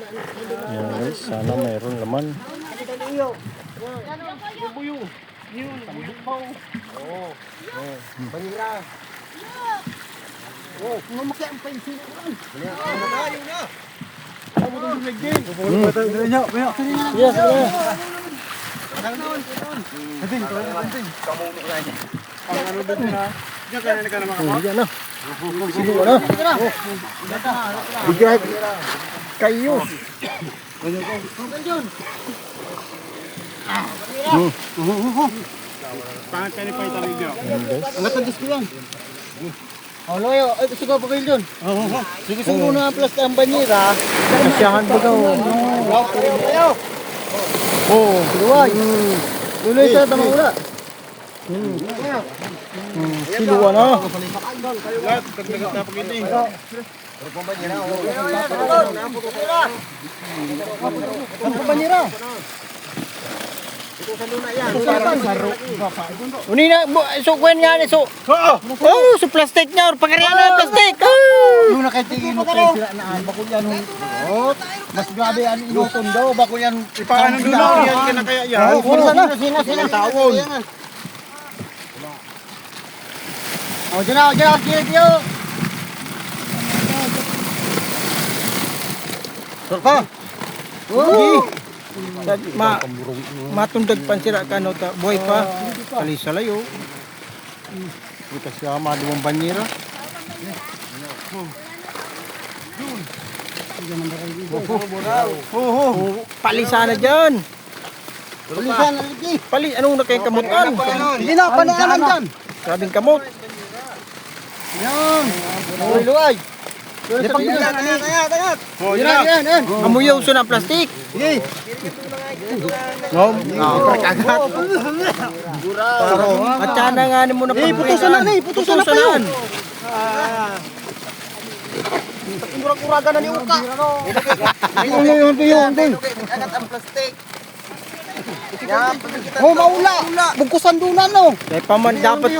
Yan guys, sana mayroon laman. Bigay kayo. Pangat ka ni pa italig nyo. Angat ang disko yan. Oh, loyo. Ay, sige pa kayo dun. Sige, sumo na ang plastic ang banyera. Kasyahan ba daw? Oo. Siluway. Tuloy sa tamang ula. Siluwa na. Lahat, tagdagat na pag-ini. Ang banyera. Uni na, so kwen nga ni so. Oh, sa plastic niya or pagkariyan na plastic. Yung nakatingin mo kayo sila naan. Bakul yan. Mas grabe yan inuton daw. Bakul yan. Paano doon na? Yan ka na kaya yan? Sina. Taon. Oh, dyan na. Sige. Sarpa. Matundag pansira ka no ta buhay pa. Kalisa layo. Kita siya maduwang banyera. Palisa na dyan. Tulisan na lagi. Pali, anong na kayong kamutan? Hindi na, panaanan dyan. Grabing kamot. Yan. Luway. Tangat. Oh, yan. Amuyaw so na plastik. Sige. No, prakagat. At sana nga ni mo na Putusan na. Putusan na pa yun. Kurag-kuragan na ni Uka. Yung ding. Agad ang plastic. Oh, maula. Bugkusan doon na, no? Dahil pa man dapat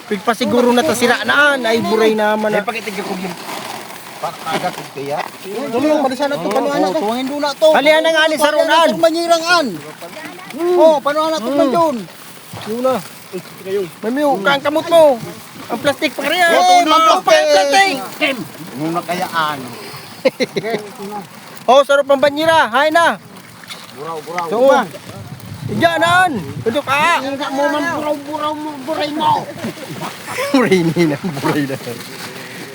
pigpasiguro na ta sira naan ay buray naman. Pakitig ko yung Agad kaya. Dumi yung malisan na to. Panuan na tuwangin doon na to. Halihan na nga ni Sarunan. Manyirangan. Oh, panuan na to man yun. Yun na. Mamiyo, kang kamot mo. Ang plastik pa kaya. Plastik. Nung nakayaan. Oh, sarap ang banyera. Hay na. Buraw. So, Iyanan. Tudok ka. Hindi mo man buray mo. Buray ni na. Buray na.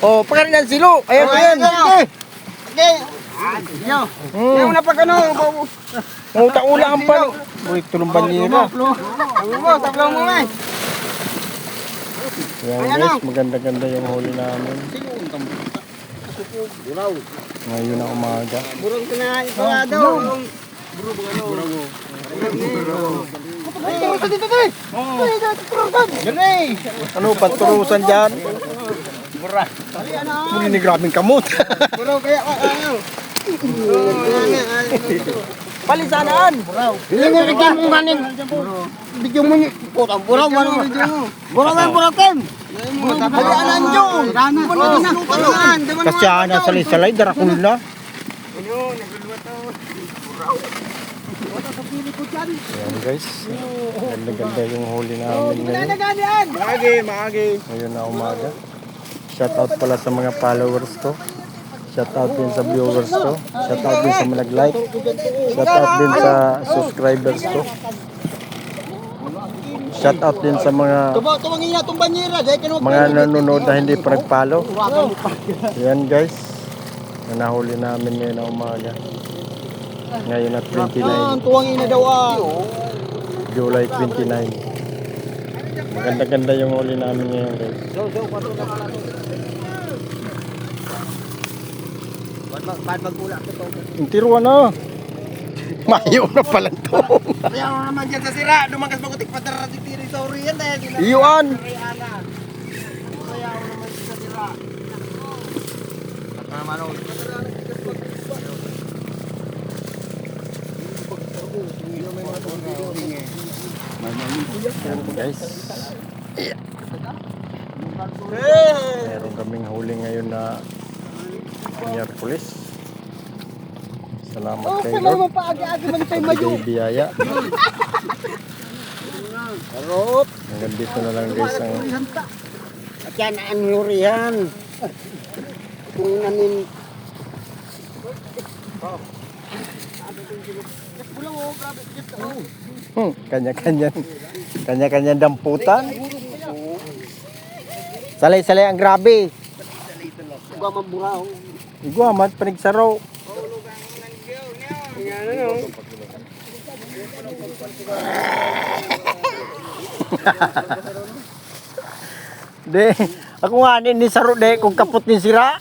Oh, pakarin ang silo. Ayan, ayan. Okay. Yung napagano. Ula ang palo. Uy, tulong banyera. Tablong mo eh. Yan guys, maganda-ganda yung huli namin. Ngayon na umaga. Burong ka na iparado. Ano, paturusan dyan? Muli ni grabing kamot. Burong kaya ano. Palisanaan. Hindi nga kagyan mo ganin. Bigyan mo niyo. Burong mo. Burong Ken. Halianan yun. Kasya na salay-salay, darakul na. Ayan guys, ganda-ganda yung huli namin ngayon. Ngayon na umaga. Shout out pala sa mga followers ko. Shout out din sa viewers ko. Shout out din sa mga nag-like. Shout out din sa subscribers ko. Shout out din sa mga nanonood na hindi pa nag-follow. Ayan guys, nahuli namin ngayon na umaga. Ngayon at 29. Tuwang ina daw July 29. Maganda-ganda yung huli namin ngayon guys. Yung tiruan na. Mayo na pala to. Ayaw naman dyan sa sira. Dumagas magutik patarating territory yan eh. Iyon. Ayaw naman dyan sa sira. Guys. Meron kaming huli ngayon na Miyerkules. Salamat Oh, kay sa mga Lord. paagi-agi man tayo mayo. Bigay biyaya. Karot. Hanggang dito na lang guys ang At yan ang yurihan. Kung namin... kanya-kanya damputan. Salay-salay ang grabe. Huwag mamburaw. Iguamat panigsaro. De, ako nga ni saro de kung kapot ni sira.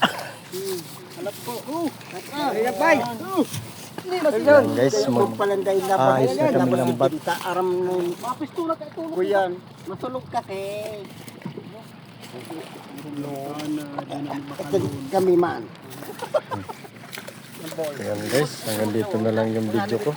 Ayan guys, Palanday na ayos na kami ng bat. Aram ng kuyan. Masulog ka kay. Kami man. Ayan guys, hanggang dito na lang yung video ko.